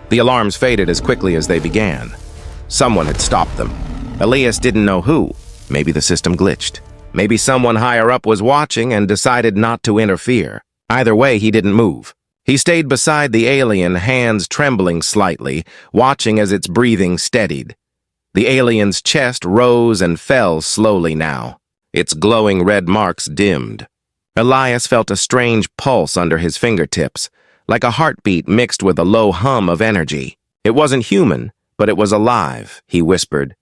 The alarms faded as quickly as they began. Someone had stopped them. Elias didn't know who. Maybe the system glitched. Maybe someone higher up was watching and decided not to interfere. Either way, he didn't move. He stayed beside the alien, hands trembling slightly, watching as its breathing steadied. The alien's chest rose and fell slowly now. Its glowing red marks dimmed. Elias felt a strange pulse under his fingertips, like a heartbeat mixed with a low hum of energy. It wasn't human, but it was alive, he whispered.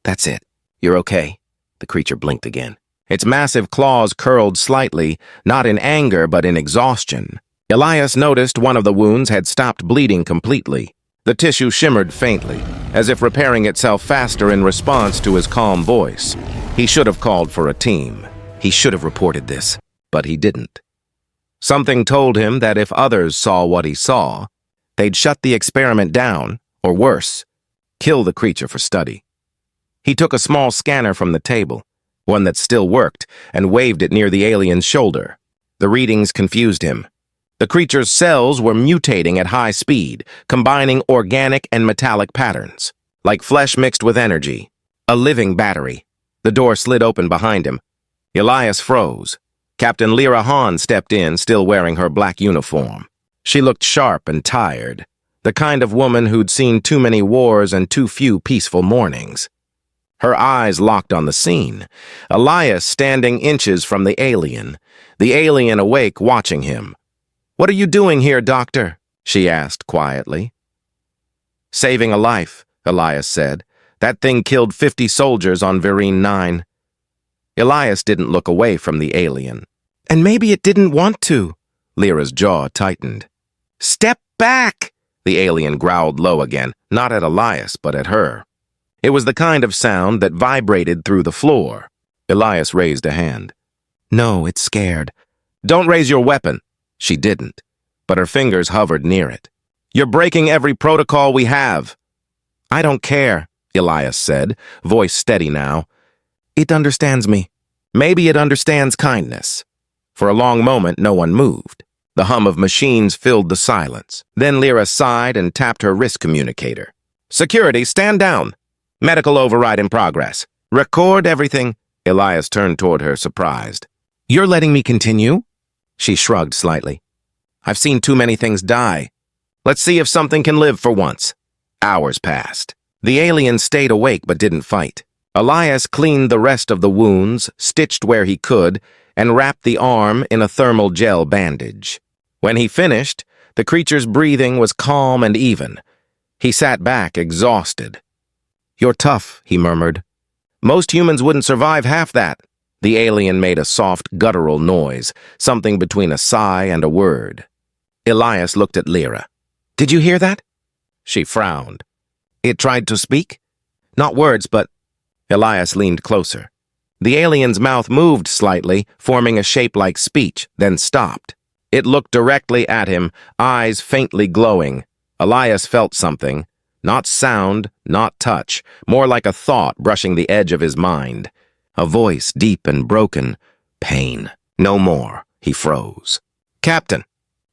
"That's it. You're okay." The creature blinked again. Its massive claws curled slightly, not in anger but in exhaustion. Elias noticed one of the wounds had stopped bleeding completely. The tissue shimmered faintly, as if repairing itself faster in response to his calm voice. He should have called for a team. He should have reported this, but he didn't. Something told him that if others saw what he saw, they'd shut the experiment down, or worse, kill the creature for study. He took a small scanner from the table, one that still worked, and waved it near the alien's shoulder. The readings confused him. The creature's cells were mutating at high speed, combining organic and metallic patterns, like flesh mixed with energy. A living battery. The door slid open behind him. Elias froze. Captain Lyra Hahn stepped in, still wearing her black uniform. She looked sharp and tired, the kind of woman who'd seen too many wars and too few peaceful mornings. Her eyes locked on the scene. Elias standing inches from the alien awake watching him. "What are you doing here, Doctor?" she asked quietly. "Saving a life," Elias said. "That thing killed 50 soldiers on Vereen 9. Elias didn't look away from the alien. "And maybe it didn't want to." Lyra's jaw tightened. "Step back!" The alien growled low again, not at Elias, but at her. It was the kind of sound that vibrated through the floor. Elias raised a hand. "No, it's scared." "Don't raise your weapon." She didn't, but her fingers hovered near it. "You're breaking every protocol we have." "I don't care," Elias said, voice steady now. "It understands me. Maybe it understands kindness." For a long moment, no one moved. The hum of machines filled the silence. Then Lyra sighed and tapped her wrist communicator. "Security, stand down. Medical override in progress. Record everything." Elias turned toward her, surprised. "You're letting me continue?" She shrugged slightly. "I've seen too many things die. Let's see if something can live for once." Hours passed. The alien stayed awake but didn't fight. Elias cleaned the rest of the wounds, stitched where he could, and wrapped the arm in a thermal gel bandage. When he finished, the creature's breathing was calm and even. He sat back, exhausted. "You're tough," he murmured. "Most humans wouldn't survive half that." The alien made a soft, guttural noise, something between a sigh and a word. Elias looked at Lyra. "Did you hear that?" She frowned. "It tried to speak?" "Not words, but—" Elias leaned closer. The alien's mouth moved slightly, forming a shape like speech, then stopped. It looked directly at him, eyes faintly glowing. Elias felt something. Not sound, not touch, more like a thought brushing the edge of his mind. A voice, deep and broken. Pain. No more. He froze. "Captain."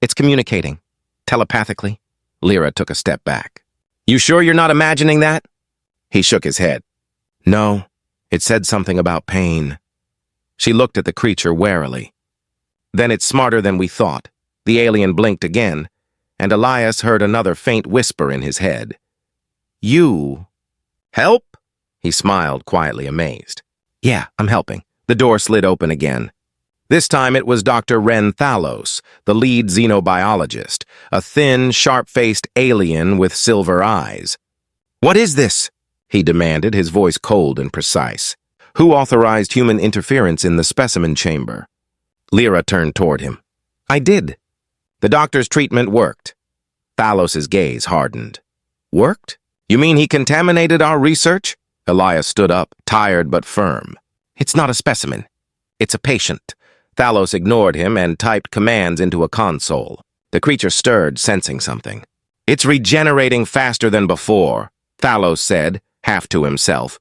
"It's communicating. Telepathically." Lyra took a step back. "You sure you're not imagining that?" He shook his head. "No. It said something about pain." She looked at the creature warily. "Then it's smarter than we thought." The alien blinked again, and Elias heard another faint whisper in his head. "You... help?" He smiled, quietly amazed. "Yeah, I'm helping." The door slid open again. This time it was Dr. Ren Thalos, the lead xenobiologist, a thin, sharp-faced alien with silver eyes. "What is this?" he demanded, his voice cold and precise. "Who authorized human interference in the specimen chamber?" Lyra turned toward him. "I did." "The doctor's treatment worked." Thalos's gaze hardened. "Worked? You mean he contaminated our research?" Elias stood up, tired but firm. "It's not a specimen. It's a patient." Thalos ignored him and typed commands into a console. The creature stirred, sensing something. "It's regenerating faster than before," Thalos said, half to himself.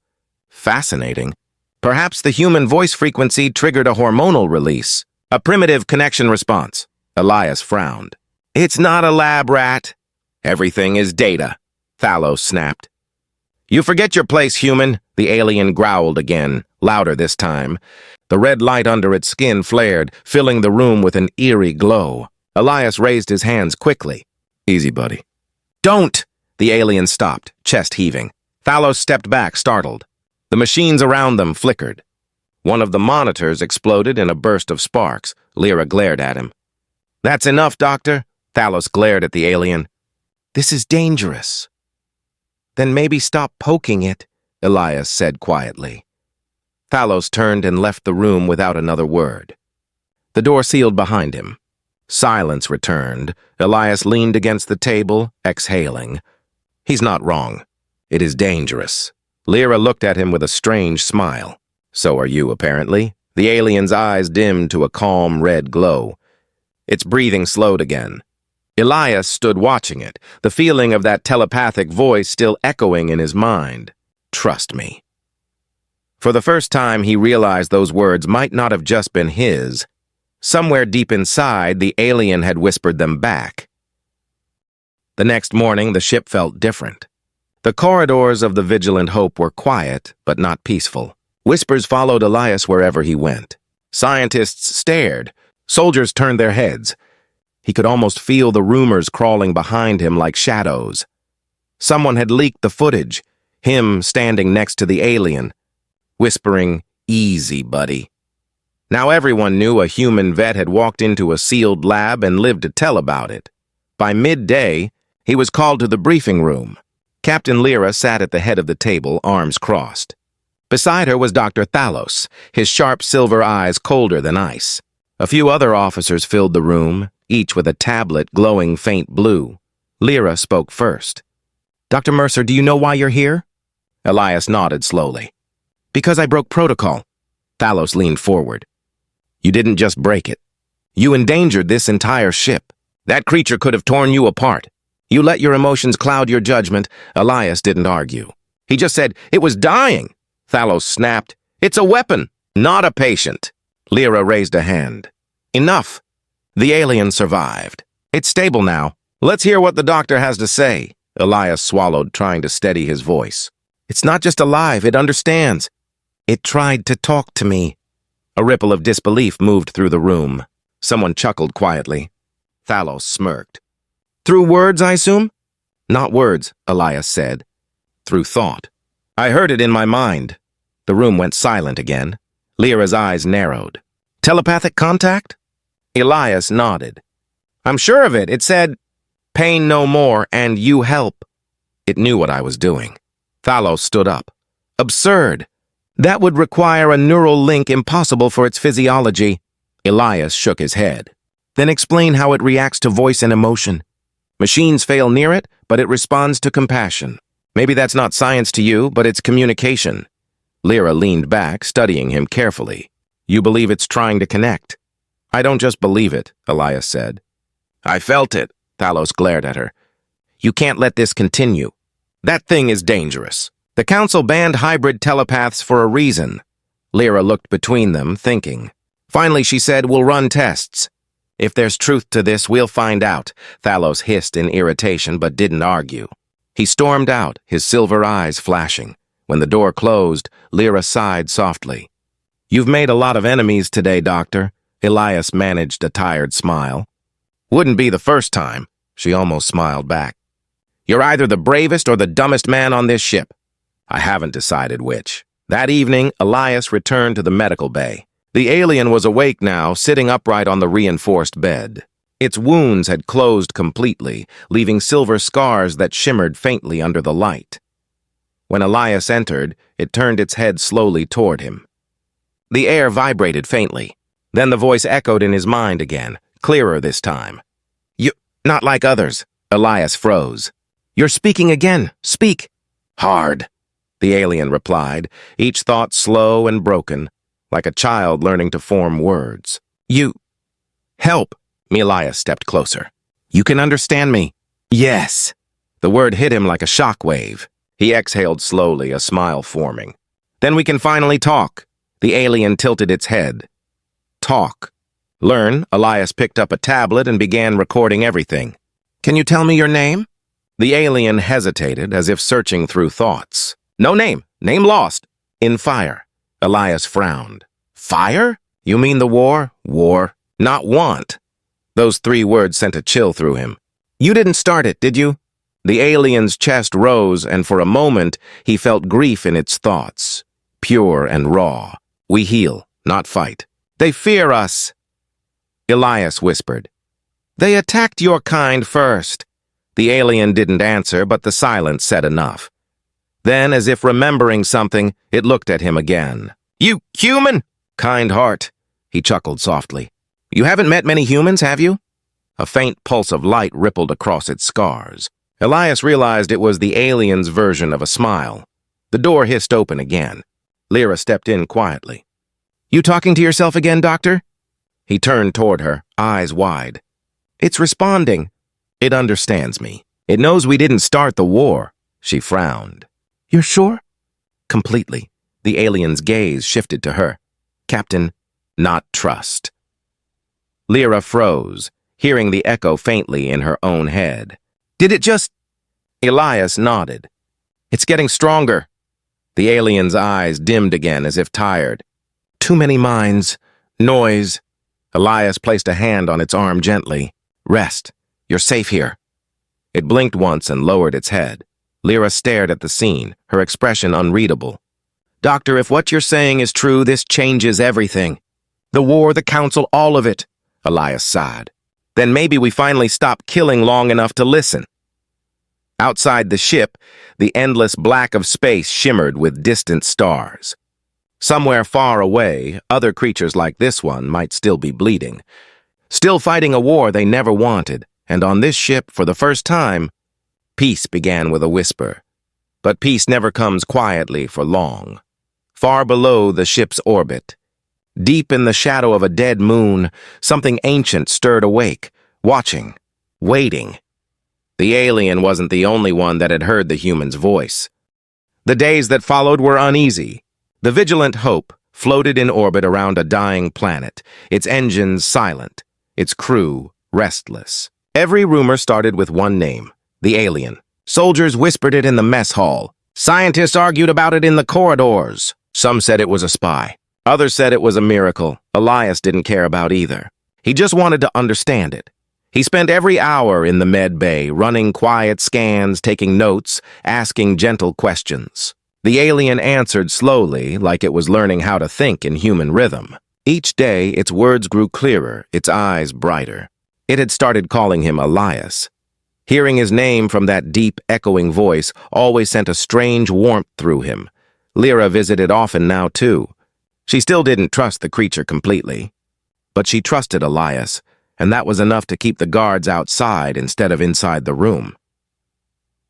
"Fascinating. Perhaps the human voice frequency triggered a hormonal release. A primitive connection response." Elias frowned. "It's not a lab rat." Everything is data, Thalos snapped. You forget your place, human, the alien growled again, louder this time. The red light under its skin flared, filling the room with an eerie glow. Elias raised his hands quickly. Easy, buddy. Don't! The alien stopped, chest heaving. Thalos stepped back, startled. The machines around them flickered. One of the monitors exploded in a burst of sparks. Lyra glared at him. That's enough, Doctor. Thalos glared at the alien. This is dangerous. Then maybe stop poking it, Elias said quietly. Thalos turned and left the room without another word. The door sealed behind him. Silence returned. Elias leaned against the table, exhaling. He's not wrong. It is dangerous. Lyra looked at him with a strange smile. So are you, apparently. The alien's eyes dimmed to a calm red glow. Its breathing slowed again. Elias stood watching it, the feeling of that telepathic voice still echoing in his mind. Trust me. For the first time, he realized those words might not have just been his. Somewhere deep inside, the alien had whispered them back. The next morning, the ship felt different. The corridors of the Vigilant Hope were quiet, but not peaceful. Whispers followed Elias wherever he went. Scientists stared. Soldiers turned their heads. He could almost feel the rumors crawling behind him like shadows. Someone had leaked the footage, him standing next to the alien, whispering, "Easy, buddy." Now everyone knew a human vet had walked into a sealed lab and lived to tell about it. By midday, he was called to the briefing room. Captain Lyra sat at the head of the table, arms crossed. Beside her was Dr. Thalos, his sharp silver eyes colder than ice. A few other officers filled the room, each with a tablet glowing faint blue. Lyra spoke first. Dr. Mercer, do you know why you're here? Elias nodded slowly. Because I broke protocol. Thalos leaned forward. You didn't just break it. You endangered this entire ship. That creature could have torn you apart. You let your emotions cloud your judgment. Elias didn't argue. He just said, it was dying. Thalos snapped. It's a weapon, not a patient. Lyra raised a hand. Enough. The alien survived. It's stable now. Let's hear what the doctor has to say. Elias swallowed, trying to steady his voice. It's not just alive, it understands. It tried to talk to me. A ripple of disbelief moved through the room. Someone chuckled quietly. Thalos smirked. Through words, I assume? Not words, Elias said. Through thought. I heard it in my mind. The room went silent again. Lyra's eyes narrowed. Telepathic contact? Elias nodded. I'm sure of it. It said, pain no more, and you help. It knew what I was doing. Thalos stood up. Absurd. That would require a neural link impossible for its physiology. Elias shook his head. Then explain how it reacts to voice and emotion. Machines fail near it, but it responds to compassion. Maybe that's not science to you, but it's communication. Lyra leaned back, studying him carefully. You believe it's trying to connect? I don't just believe it, Elias said. I felt it, Thalos glared at her. You can't let this continue. That thing is dangerous. The Council banned hybrid telepaths for a reason. Lyra looked between them, thinking. Finally, she said, we'll run tests. If there's truth to this, we'll find out. Thalos hissed in irritation, but didn't argue. He stormed out, his silver eyes flashing. When the door closed, Lyra sighed softly. You've made a lot of enemies today, Doctor. Elias managed a tired smile. Wouldn't be the first time. She almost smiled back. You're either the bravest or the dumbest man on this ship. I haven't decided which. That evening, Elias returned to the medical bay. The alien was awake now, sitting upright on the reinforced bed. Its wounds had closed completely, leaving silver scars that shimmered faintly under the light. When Elias entered, it turned its head slowly toward him. The air vibrated faintly. Then the voice echoed in his mind again, clearer this time. You, not like others. Elias froze. You're speaking again. Speak. Hard, the alien replied, each thought slow and broken, like a child learning to form words. You. Help. Elias stepped closer. You can understand me. Yes. The word hit him like a shockwave. He exhaled slowly, a smile forming. Then we can finally talk. The alien tilted its head. Talk. Learn. Elias picked up a tablet and began recording everything. Can you tell me your name? The alien hesitated, as if searching through thoughts. No name. Name lost. In fire. Elias frowned. Fire? You mean the war? War. Not want. Those 3 words sent a chill through him. You didn't start it, did you? The alien's chest rose, and for a moment he felt grief in its thoughts. Pure and raw. We heal, not fight. They fear us. Elias whispered. They attacked your kind first. The alien didn't answer, but the silence said enough. Then, as if remembering something, it looked at him again. You human? Kind heart. He chuckled softly. You haven't met many humans, have you? A faint pulse of light rippled across its scars. Elias realized it was the alien's version of a smile. The door hissed open again. Lyra stepped in quietly. You talking to yourself again, Doctor? He turned toward her, eyes wide. It's responding. It understands me. It knows we didn't start the war. She frowned. You're sure? Completely. The alien's gaze shifted to her. Captain, not trust. Lyra froze, hearing the echo faintly in her own head. Did it just... Elias nodded. It's getting stronger. The alien's eyes dimmed again as if tired. Too many minds. Noise. Elias placed a hand on its arm gently. Rest. You're safe here. It blinked once and lowered its head. Lyra stared at the scene, her expression unreadable. Doctor, if what you're saying is true, this changes everything. The war, the council, all of it. Elias sighed. Then maybe we finally stop killing long enough to listen. Outside the ship, the endless black of space shimmered with distant stars. Somewhere far away, other creatures like this one might still be bleeding. Still fighting a war they never wanted, and on this ship, for the first time, peace began with a whisper. But peace never comes quietly for long. Far below the ship's orbit, deep in the shadow of a dead moon, something ancient stirred awake, watching, waiting. The alien wasn't the only one that had heard the human's voice. The days that followed were uneasy. The vigilant Hope floated in orbit around a dying planet, its engines silent, its crew restless. Every rumor started with one name, the alien. Soldiers whispered it in the mess hall. Scientists argued about it in the corridors. Some said it was a spy. Others said it was a miracle. Elias didn't care about either. He just wanted to understand it. He spent every hour in the med bay, running quiet scans, taking notes, asking gentle questions. The alien answered slowly, like it was learning how to think in human rhythm. Each day, its words grew clearer, its eyes brighter. It had started calling him Elias. Hearing his name from that deep, echoing voice always sent a strange warmth through him. Lyra visited often now, too. She still didn't trust the creature completely. But she trusted Elias, and that was enough to keep the guards outside instead of inside the room.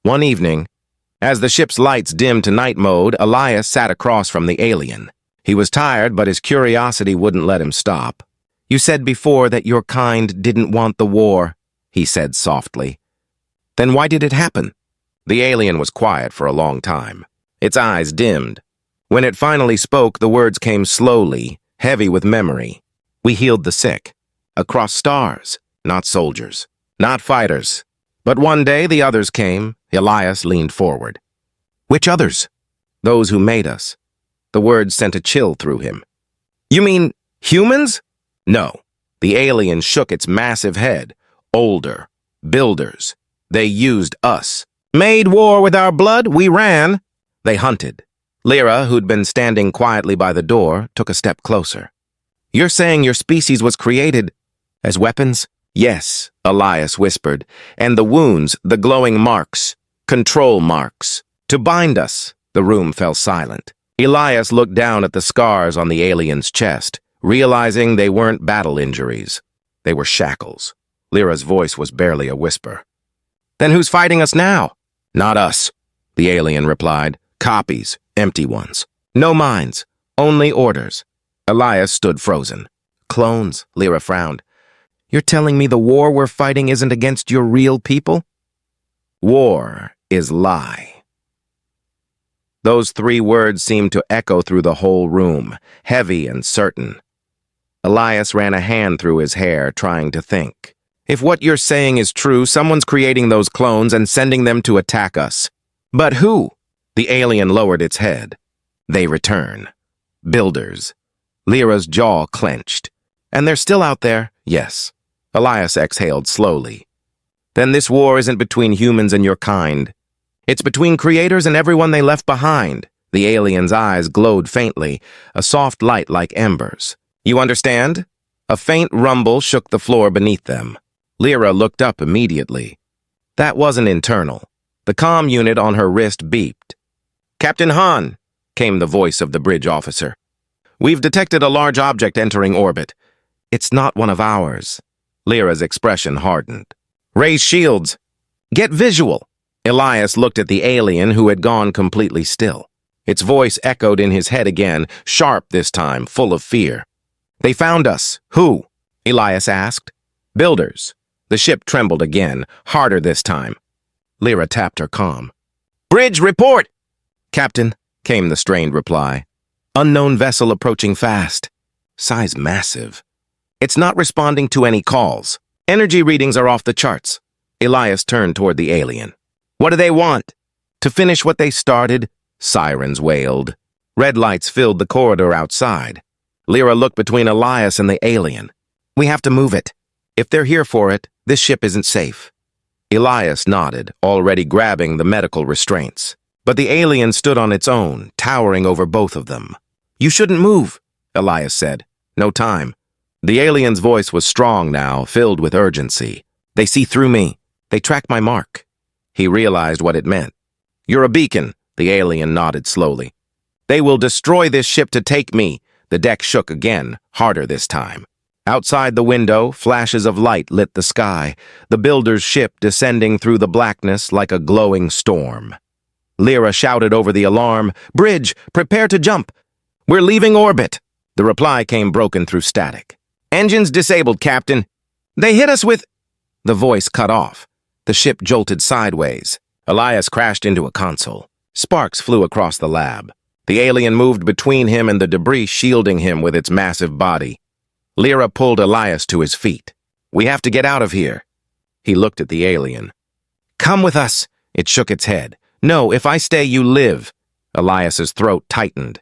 One evening, as the ship's lights dimmed to night mode, Elias sat across from the alien. He was tired, but his curiosity wouldn't let him stop. You said before that your kind didn't want the war, he said softly. Then why did it happen? The alien was quiet for a long time. Its eyes dimmed. When it finally spoke, the words came slowly, heavy with memory. We healed the sick. Across stars, not soldiers, not fighters. But one day the others came. Elias leaned forward. Which others? Those who made us. The words sent a chill through him. You mean humans? No. The alien shook its massive head. Older. Builders. They used us. Made war with our blood, we ran. They hunted. Lyra, who'd been standing quietly by the door, took a step closer. You're saying your species was created as weapons? Yes, Elias whispered. And the wounds, the glowing marks, control marks. To bind us. The room fell silent. Elias looked down at the scars on the alien's chest, realizing they weren't battle injuries. They were shackles. Lyra's voice was barely a whisper. Then who's fighting us now? Not us, the alien replied. Copies, empty ones. No minds, only orders. Elias stood frozen. Clones, Lyra frowned. You're telling me the war we're fighting isn't against your real people? War is lie. Those 3 words seemed to echo through the whole room, heavy and certain. Elias ran a hand through his hair, trying to think. If what you're saying is true, someone's creating those clones and sending them to attack us. But who? The alien lowered its head. They return. Builders. Lyra's jaw clenched. And they're still out there? Yes. Elias exhaled slowly. Then this war isn't between humans and your kind. It's between creators and everyone they left behind. The alien's eyes glowed faintly, a soft light like embers. You understand? A faint rumble shook the floor beneath them. Lyra looked up immediately. That wasn't internal. The comm unit on her wrist beeped. Captain Hahn, came the voice of the bridge officer. We've detected a large object entering orbit. It's not one of ours. Lyra's expression hardened. Raise shields. Get visual. Elias looked at the alien who had gone completely still. Its voice echoed in his head again, sharp this time, full of fear. They found us. Who? Elias asked. Builders. The ship trembled again, harder this time. Lyra tapped her comm. Bridge, report! Captain, came the strained reply. Unknown vessel approaching fast. Size massive. It's not responding to any calls. Energy readings are off the charts. Elias turned toward the alien. What do they want? To finish what they started? Sirens wailed. Red lights filled the corridor outside. Lyra looked between Elias and the alien. We have to move it. If they're here for it, this ship isn't safe. Elias nodded, already grabbing the medical restraints. But the alien stood on its own, towering over both of them. You shouldn't move, Elias said. No time. The alien's voice was strong now, filled with urgency. They see through me. They track my mark. He realized what it meant. You're a beacon, the alien nodded slowly. They will destroy this ship to take me. The deck shook again, harder this time. Outside the window, flashes of light lit the sky, the builder's ship descending through the blackness like a glowing storm. Lyra shouted over the alarm, Bridge, prepare to jump. We're leaving orbit. The reply came broken through static. Engines disabled, Captain. They hit us with... The voice cut off. The ship jolted sideways. Elias crashed into a console. Sparks flew across the lab. The alien moved between him and the debris, shielding him with its massive body. Lyra pulled Elias to his feet. We have to get out of here. He looked at the alien. Come with us. It shook its head. No, if I stay, you live. Elias's throat tightened.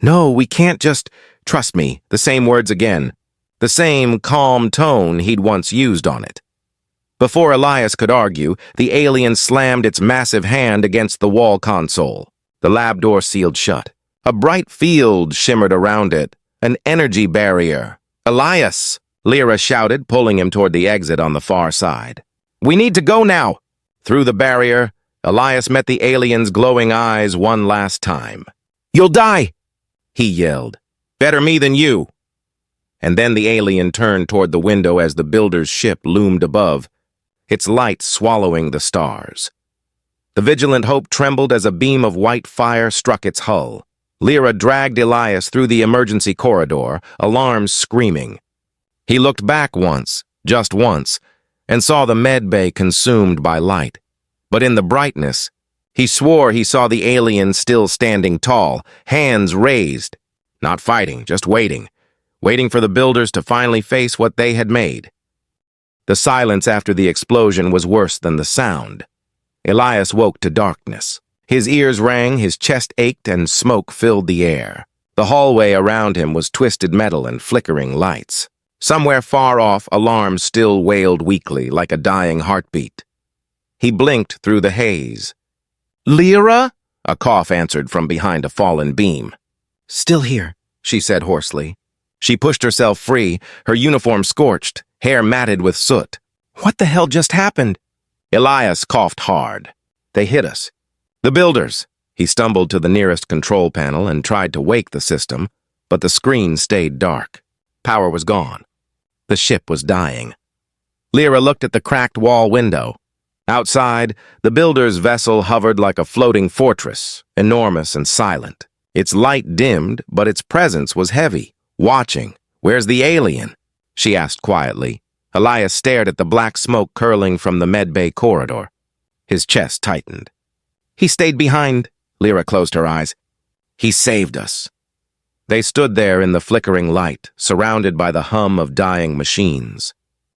No, we can't just... Trust me, the same words again. The same calm tone he'd once used on it. Before Elias could argue, the alien slammed its massive hand against the wall console. The lab door sealed shut. A bright field shimmered around it, an energy barrier. Elias! Lyra shouted, pulling him toward the exit on the far side. We need to go now! Through the barrier, Elias met the alien's glowing eyes one last time. You'll die! He yelled. Better me than you! And then the alien turned toward the window as the builder's ship loomed above, its light swallowing the stars. The Vigilant Hope trembled as a beam of white fire struck its hull. Lyra dragged Elias through the emergency corridor, alarms screaming. He looked back once, just once, and saw the med bay consumed by light. But in the brightness, he swore he saw the alien still standing tall, hands raised. Not fighting, just waiting for the builders to finally face what they had made. The silence after the explosion was worse than the sound. Elias woke to darkness. His ears rang, his chest ached, and smoke filled the air. The hallway around him was twisted metal and flickering lights. Somewhere far off, alarms still wailed weakly, like a dying heartbeat. He blinked through the haze. Lyra? A cough answered from behind a fallen beam. Still here, she said hoarsely. She pushed herself free, her uniform scorched, hair matted with soot. What the hell just happened? Elias coughed hard. They hit us. The builders. He stumbled to the nearest control panel and tried to wake the system, but the screen stayed dark. Power was gone. The ship was dying. Lyra looked at the cracked wall window. Outside, the builder's vessel hovered like a floating fortress, enormous and silent. Its light dimmed, but its presence was heavy, watching. Where's the alien? She asked quietly. Elias stared at the black smoke curling from the medbay corridor. His chest tightened. He stayed behind. Lyra closed her eyes. He saved us. They stood there in the flickering light, surrounded by the hum of dying machines.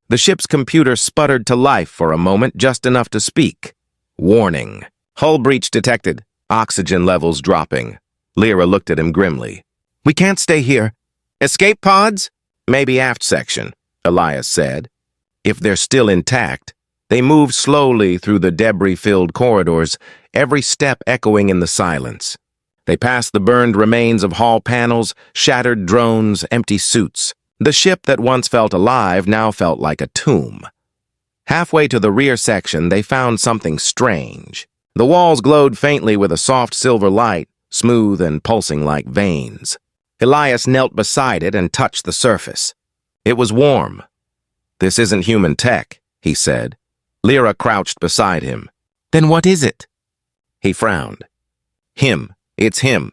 The ship's computer sputtered to life for a moment, just enough to speak. Warning. Hull breach detected. Oxygen levels dropping. Lyra looked at him grimly. We can't stay here. Escape pods? Maybe aft section, Elias said. If they're still intact. They moved slowly through the debris-filled corridors, every step echoing in the silence. They passed the burned remains of hall panels, shattered drones, empty suits. The ship that once felt alive now felt like a tomb. Halfway to the rear section, they found something strange. The walls glowed faintly with a soft silver light, smooth and pulsing like veins. Elias knelt beside it and touched the surface. It was warm. This isn't human tech, he said. Lyra crouched beside him. Then what is it? He frowned. Him. It's him.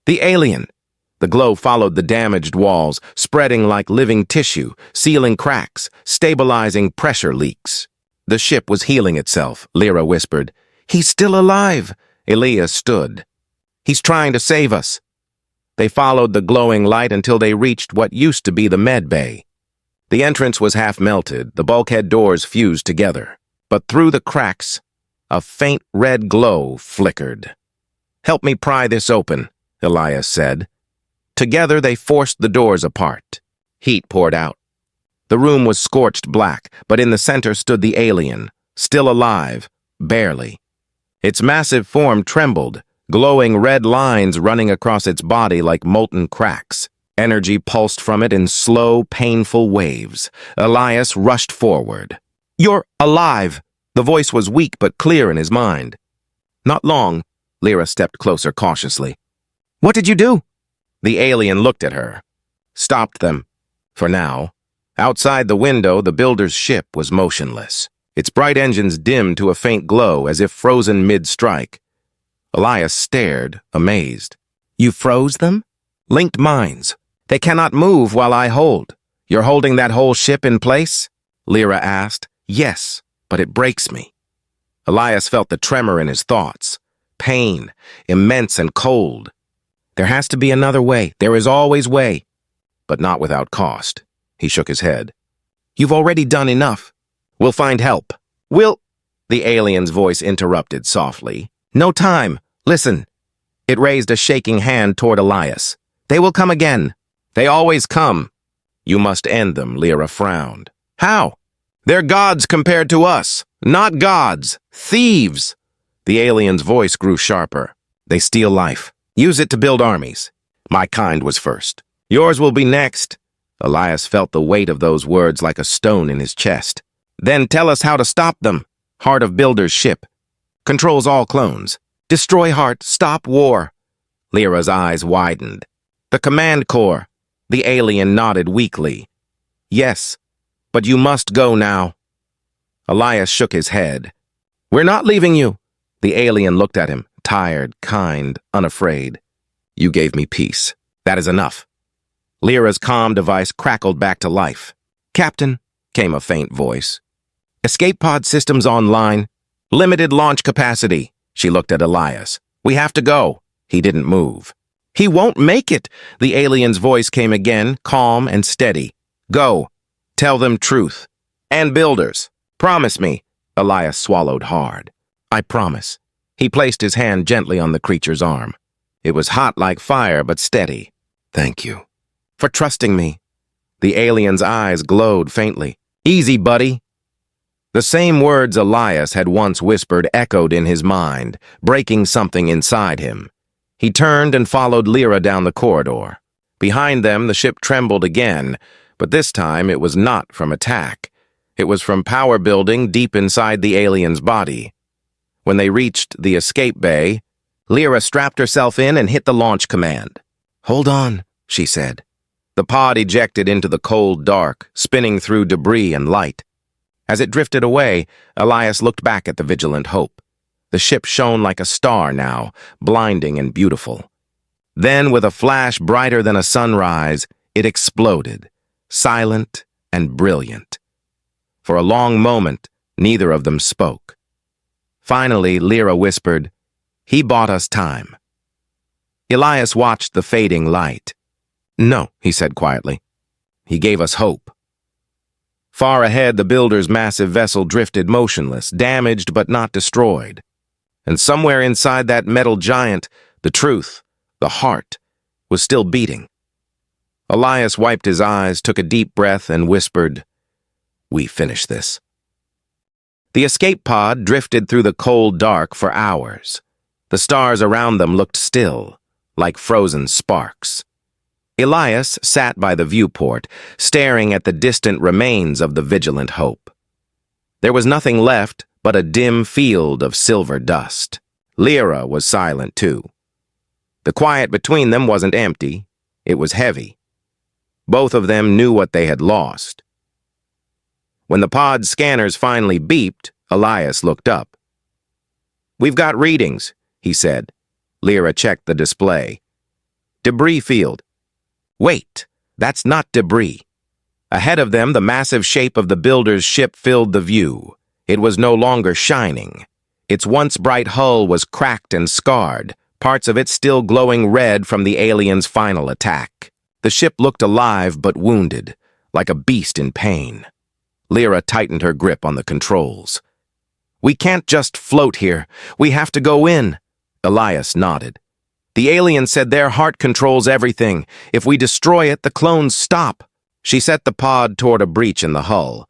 The alien. The glow followed the damaged walls, spreading like living tissue, sealing cracks, stabilizing pressure leaks. The ship was healing itself, Lyra whispered. He's still alive. Elias stood. He's trying to save us. They followed the glowing light until they reached what used to be the med bay. The entrance was half melted, the bulkhead doors fused together. But through the cracks, a faint red glow flickered. Help me pry this open, Elias said. Together they forced the doors apart. Heat poured out. The room was scorched black, but in the center stood the alien, still alive, barely. Its massive form trembled, glowing red lines running across its body like molten cracks. Energy pulsed from it in slow, painful waves. Elias rushed forward. You're alive! The voice was weak but clear in his mind. Not long. Lyra stepped closer cautiously. What did you do? The alien looked at her. Stopped them. For now. Outside the window, the builder's ship was motionless. Its bright engines dimmed to a faint glow as if frozen mid-strike. Elias stared, amazed. You froze them? Linked minds. They cannot move while I hold. You're holding that whole ship in place? Lyra asked. Yes, but it breaks me. Elias felt the tremor in his thoughts. Pain, immense and cold. There has to be another way. There is always way. But not without cost. He shook his head. You've already done enough. We'll find help. The alien's voice interrupted softly. No time. Listen. It raised a shaking hand toward Elias. They will come again. They always come. You must end them, Lyra frowned. How? They're gods compared to us. Not gods. Thieves. The alien's voice grew sharper. They steal life. Use it to build armies. My kind was first. Yours will be next. Elias felt the weight of those words like a stone in his chest. Then tell us how to stop them. Heart of Builder's ship. Controls all clones. Destroy Heart. Stop war. Lyra's eyes widened. The command core. The alien nodded weakly. Yes, but you must go now. Elias shook his head. We're not leaving you. The alien looked at him, tired, kind, unafraid. You gave me peace. That is enough. Lyra's comm device crackled back to life. Captain, came a faint voice. Escape pod systems online. Limited launch capacity. She looked at Elias. We have to go. He didn't move. He won't make it. The alien's voice came again, calm and steady. Go. Tell them truth. And builders. Promise me. Elias swallowed hard. I promise. He placed his hand gently on the creature's arm. It was hot like fire, but steady. Thank you. For trusting me. The alien's eyes glowed faintly. Easy, buddy. The same words Elias had once whispered echoed in his mind, breaking something inside him. He turned and followed Lyra down the corridor. Behind them, the ship trembled again, but this time it was not from attack. It was from power building deep inside the alien's body. When they reached the escape bay, Lyra strapped herself in and hit the launch command. Hold on, she said. The pod ejected into the cold dark, spinning through debris and light. As it drifted away, Elias looked back at the Vigilant Hope. The ship shone like a star now, blinding and beautiful. Then, with a flash brighter than a sunrise, it exploded, silent and brilliant. For a long moment, neither of them spoke. Finally, Lyra whispered, He bought us time. Elias watched the fading light. No, he said quietly. He gave us hope. Far ahead, the builder's massive vessel drifted motionless, damaged but not destroyed. And somewhere inside that metal giant, the truth, the heart, was still beating. Elias wiped his eyes, took a deep breath, and whispered, "We finish this." The escape pod drifted through the cold dark for hours. The stars around them looked still, like frozen sparks. Elias sat by the viewport, staring at the distant remains of the vigilant Hope. There was nothing left but a dim field of silver dust. Lyra was silent too. The quiet between them wasn't empty, it was heavy. Both of them knew what they had lost. When the pod's scanners finally beeped, Elias looked up. "We've got readings," he said. Lyra checked the display. "Debris field." Wait, that's not debris. Ahead of them, the massive shape of the builder's ship filled the view. It was no longer shining. Its once bright hull was cracked and scarred, parts of it still glowing red from the aliens' final attack. The ship looked alive but wounded, like a beast in pain. Lyra tightened her grip on the controls. "We can't just float here. We have to go in." Elias nodded. "The alien said their heart controls everything. If we destroy it, the clones stop." She set the pod toward a breach in the hull.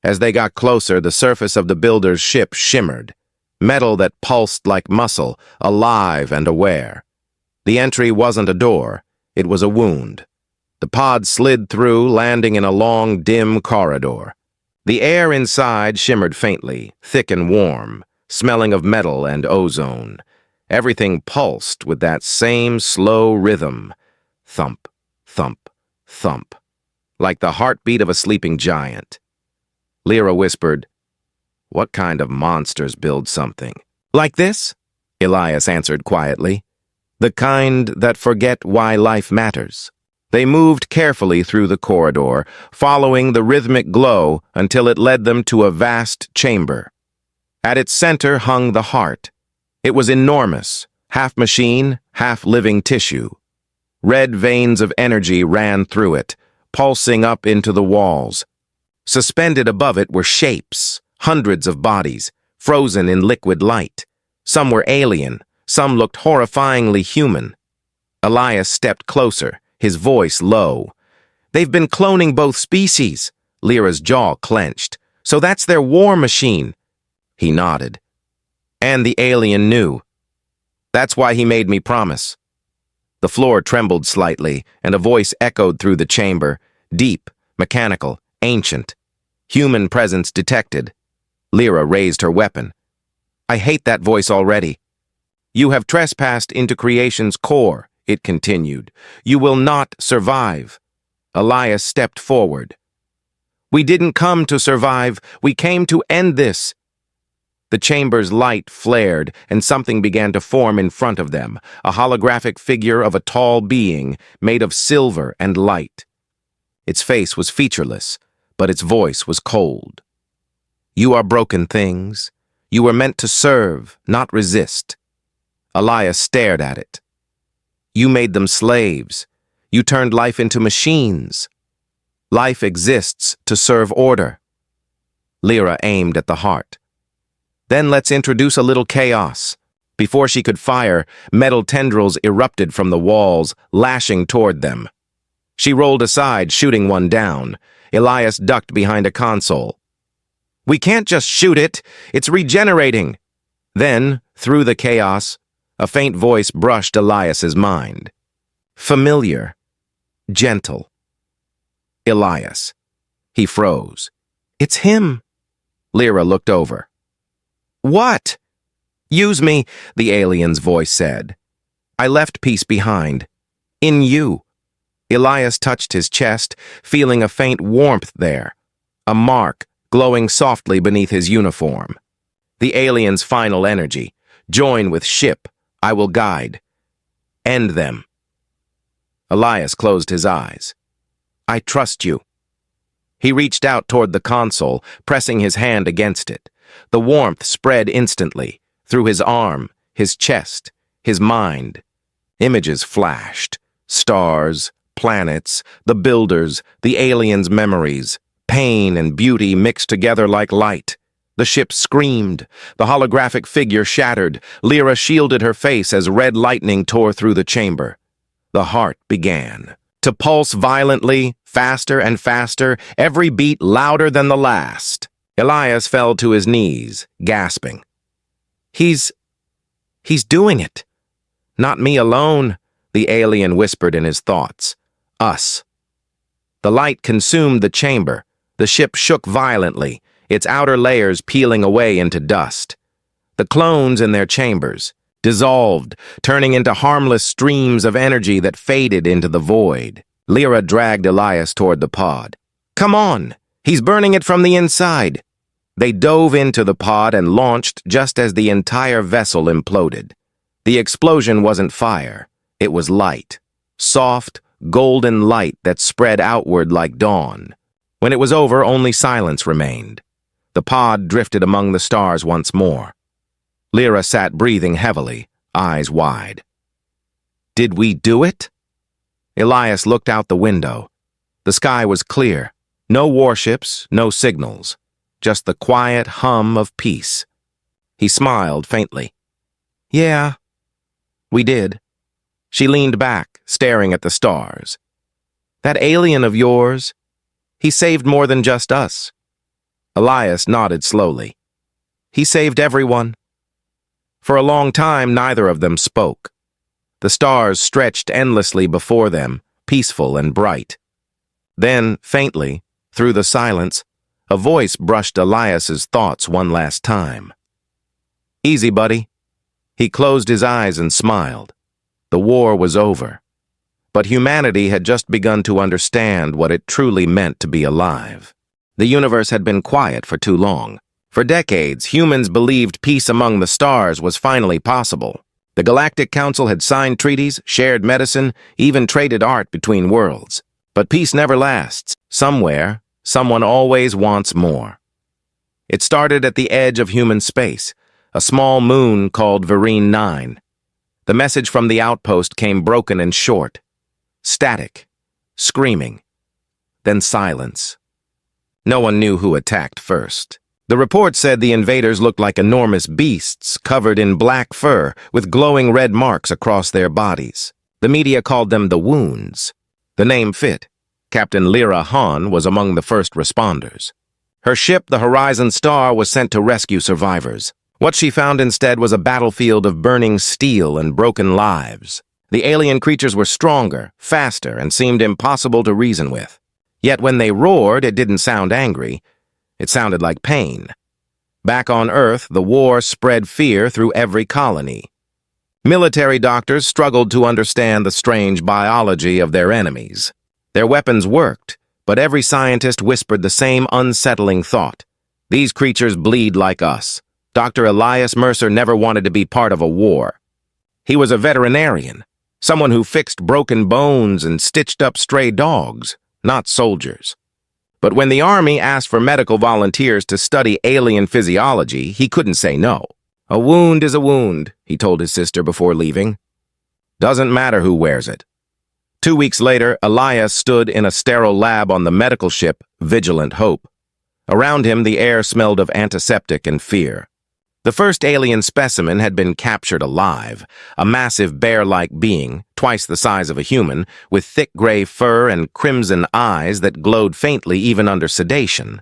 As they got closer, the surface of the builder's ship shimmered. Metal that pulsed like muscle, alive and aware. The entry wasn't a door, it was a wound. The pod slid through, landing in a long, dim corridor. The air inside shimmered faintly, thick and warm, smelling of metal and ozone. Everything pulsed with that same slow rhythm. Thump, thump, thump. Like the heartbeat of a sleeping giant. Lyra whispered, "What kind of monsters build something like this?" Elias answered quietly. "The kind that forget why life matters." They moved carefully through the corridor, following the rhythmic glow until it led them to a vast chamber. At its center hung the heart. It was enormous, half machine, half living tissue. Red veins of energy ran through it, pulsing up into the walls. Suspended above it were shapes, hundreds of bodies, frozen in liquid light. Some were alien, some looked horrifyingly human. Elias stepped closer, his voice low. "They've been cloning both species." Lyra's jaw clenched. "So that's their war machine." He nodded. "And the alien knew. That's why he made me promise." The floor trembled slightly, and a voice echoed through the chamber, deep, mechanical, ancient. Human presence detected. Lyra raised her weapon. "I hate that voice already." "You have trespassed into creation's core," it continued. "You will not survive." Elias stepped forward. "We didn't come to survive. We came to end this." The chamber's light flared, and something began to form in front of them, a holographic figure of a tall being made of silver and light. Its face was featureless, but its voice was cold. "You are broken things. You were meant to serve, not resist." Elias stared at it. "You made them slaves. You turned life into machines. Life exists to serve order." Lyra aimed at the heart. "Then let's introduce a little chaos." Before she could fire, metal tendrils erupted from the walls, lashing toward them. She rolled aside, shooting one down. Elias ducked behind a console. "We can't just shoot it. It's regenerating." Then, through the chaos, a faint voice brushed Elias's mind. Familiar. Gentle. Elias. He froze. "It's him." Lyra looked over. "What?" "Use me," the alien's voice said. "I left peace behind. In you." Elias touched his chest, feeling a faint warmth there. A mark, glowing softly beneath his uniform. The alien's final energy. Join with ship. I will guide. End them. Elias closed his eyes. "I trust you." He reached out toward the console, pressing his hand against it. The warmth spread instantly, through his arm, his chest, his mind. Images flashed. Stars, planets, the builders, the aliens' memories. Pain and beauty mixed together like light. The ship screamed. The holographic figure shattered. Lyra shielded her face as red lightning tore through the chamber. The heart began to pulse violently, faster and faster, every beat louder than the last. Elias fell to his knees, gasping. He's doing it. Not me alone, the alien whispered in his thoughts. Us. The light consumed the chamber. The ship shook violently, its outer layers peeling away into dust. The clones in their chambers dissolved, turning into harmless streams of energy that faded into the void. Lyra dragged Elias toward the pod. Come on! He's burning it from the inside! They dove into the pod and launched just as the entire vessel imploded. The explosion wasn't fire. It was light. Soft, golden light that spread outward like dawn. When it was over, only silence remained. The pod drifted among the stars once more. Lyra sat breathing heavily, eyes wide. Did we do it? Elias looked out the window. The sky was clear. No warships, no signals. Just the quiet hum of peace. He smiled faintly. Yeah, we did. She leaned back, staring at the stars. That alien of yours, he saved more than just us. Elias nodded slowly. He saved everyone. For a long time, neither of them spoke. The stars stretched endlessly before them, peaceful and bright. Then, faintly, through the silence, a voice brushed Elias's thoughts one last time. Easy, buddy. He closed his eyes and smiled. The war was over. But humanity had just begun to understand what it truly meant to be alive. The universe had been quiet for too long. For decades, humans believed peace among the stars was finally possible. The Galactic Council had signed treaties, shared medicine, even traded art between worlds. But peace never lasts. Somewhere, someone always wants more. It started at the edge of human space, a small moon called Vereen 9. The message from the outpost came broken and short. Static, screaming, then silence. No one knew who attacked first. The report said the invaders looked like enormous beasts covered in black fur with glowing red marks across their bodies. The media called them the Wounds. The name fit. Captain Lyra Hahn was among the first responders. Her ship, the Horizon Star, was sent to rescue survivors. What she found instead was a battlefield of burning steel and broken lives. The alien creatures were stronger, faster, and seemed impossible to reason with. Yet when they roared, it didn't sound angry. It sounded like pain. Back on Earth, the war spread fear through every colony. Military doctors struggled to understand the strange biology of their enemies. Their weapons worked, but every scientist whispered the same unsettling thought. These creatures bleed like us. Dr. Elias Mercer never wanted to be part of a war. He was a veterinarian, someone who fixed broken bones and stitched up stray dogs, not soldiers. But when the Army asked for medical volunteers to study alien physiology, he couldn't say no. A wound is a wound, he told his sister before leaving. Doesn't matter who wears it. 2 weeks later, Elias stood in a sterile lab on the medical ship Vigilant Hope. Around him, the air smelled of antiseptic and fear. The first alien specimen had been captured alive, a massive bear-like being, twice the size of a human, with thick gray fur and crimson eyes that glowed faintly even under sedation.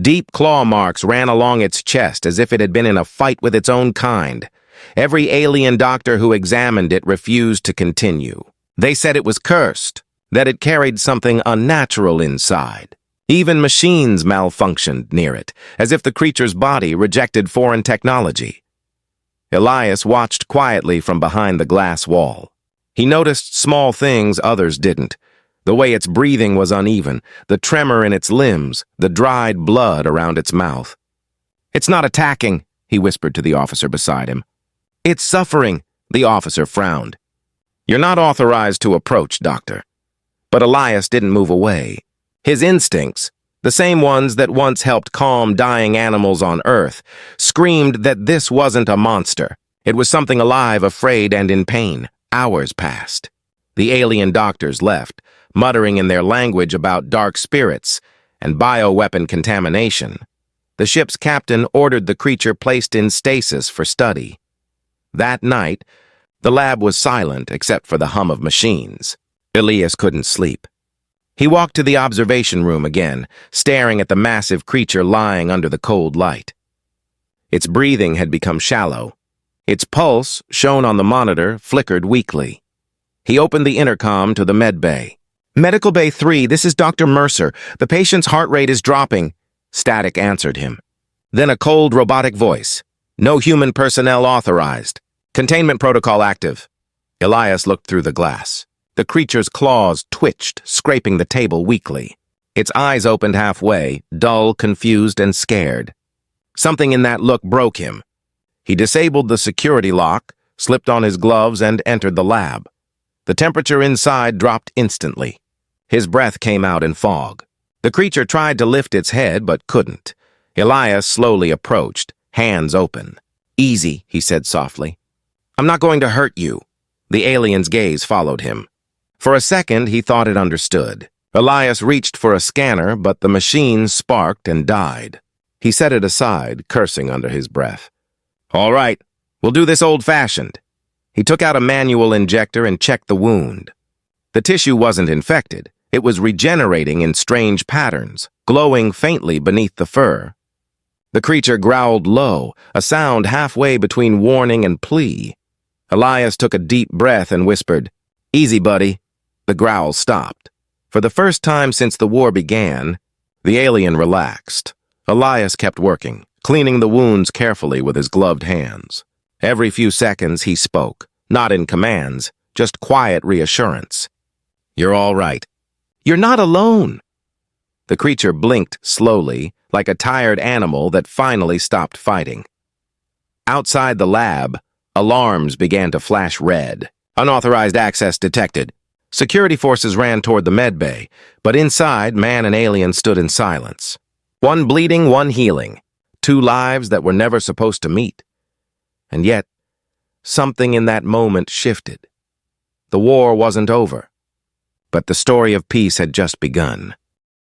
Deep claw marks ran along its chest as if it had been in a fight with its own kind. Every alien doctor who examined it refused to continue. They said it was cursed, that it carried something unnatural inside. Even machines malfunctioned near it, as if the creature's body rejected foreign technology. Elias watched quietly from behind the glass wall. He noticed small things others didn't. The way its breathing was uneven, the tremor in its limbs, the dried blood around its mouth. "It's not attacking," he whispered to the officer beside him. "It's suffering," the officer frowned. "You're not authorized to approach, Doctor." But Elias didn't move away. His instincts, the same ones that once helped calm dying animals on Earth, screamed that this wasn't a monster. It was something alive, afraid, and in pain. Hours passed. The alien doctors left, muttering in their language about dark spirits, and bioweapon contamination, the ship's captain ordered the creature placed in stasis for study. That night, the lab was silent except for the hum of machines. Elias couldn't sleep. He walked to the observation room again, staring at the massive creature lying under the cold light. Its breathing had become shallow. Its pulse, shown on the monitor, flickered weakly. He opened the intercom to the med bay. "Medical Bay 3, this is Dr. Mercer. The patient's heart rate is dropping." Static answered him. Then a cold robotic voice. "No human personnel authorized. Containment protocol active." Elias looked through the glass. The creature's claws twitched, scraping the table weakly. Its eyes opened halfway, dull, confused, and scared. Something in that look broke him. He disabled the security lock, slipped on his gloves, and entered the lab. The temperature inside dropped instantly. His breath came out in fog. The creature tried to lift its head, but couldn't. Elias slowly approached, hands open. "Easy," he said softly. "I'm not going to hurt you." The alien's gaze followed him. For a second, he thought it understood. Elias reached for a scanner, but the machine sparked and died. He set it aside, cursing under his breath. "All right, we'll do this old-fashioned." He took out a manual injector and checked the wound. The tissue wasn't infected. It was regenerating in strange patterns, glowing faintly beneath the fur. The creature growled low, a sound halfway between warning and plea. Elias took a deep breath and whispered, "Easy, buddy." The growl stopped. For the first time since the war began, the alien relaxed. Elias kept working, cleaning the wounds carefully with his gloved hands. Every few seconds he spoke, not in commands, just quiet reassurance. "You're all right." "You're not alone." The creature blinked slowly, like a tired animal that finally stopped fighting. Outside the lab, alarms began to flash red. "Unauthorized access detected." Security forces ran toward the med bay, but inside, man and alien stood in silence. One bleeding, one healing. Two lives that were never supposed to meet. And yet, something in that moment shifted. The war wasn't over, but the story of peace had just begun.